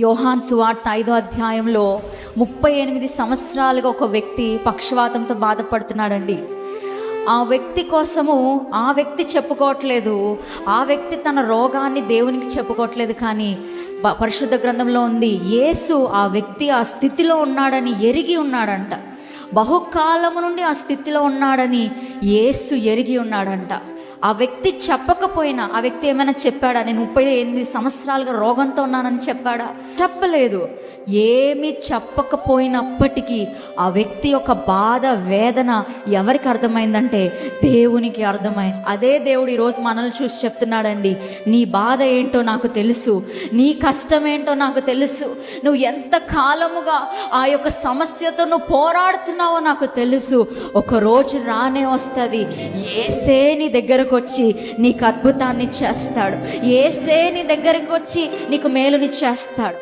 యోహాన్ సువార్త 5వ అధ్యాయంలో 38 సంవత్సరాలుగా ఒక వ్యక్తి పక్షవాతంతో బాధపడుతున్నాడండి. ఆ వ్యక్తి కోసము ఆ వ్యక్తి చెప్పుకోవట్లేదు, ఆ వ్యక్తి తన రోగాన్ని దేవునికి చెప్పుకోవట్లేదు. కానీ పరిశుద్ధ గ్రంథంలో ఉంది, యేసు ఆ వ్యక్తి ఆ స్థితిలో ఉన్నాడని ఎరిగి ఉన్నాడంట. బహుకాలము నుండి ఆ స్థితిలో ఉన్నాడని యేసు ఎరిగి ఉన్నాడంట. ఆ వ్యక్తి చెప్పకపోయినా, ఆ వ్యక్తి ఏమైనా చెప్పాడా, నేను 38 సంవత్సరాలుగా రోగంతో ఉన్నానని చెప్పాడా? చెప్పలేదు. ఏమీ చెప్పకపోయినప్పటికీ ఆ వ్యక్తి యొక్క బాధ, వేదన ఎవరికి అర్థమైందంటే దేవునికి అర్థమైంది. అదే దేవుడు ఈరోజు మనల్ని చూసి చెప్తున్నాడండి, నీ బాధ ఏంటో నాకు తెలుసు, నీ కష్టం ఏంటో నాకు తెలుసు, నువ్వు ఎంత కాలముగా ఆ యొక్క సమస్యతో నువ్వు పోరాడుతున్నావో నాకు తెలుసు. ఒక రోజు రానే వస్తుంది, యేసే నీ దగ్గరకు వచ్చి నీకు అద్భుతాన్ని చేస్తాడు. యేసే నీ దగ్గరికి వచ్చి నీకు మేలుని చేస్తాడు.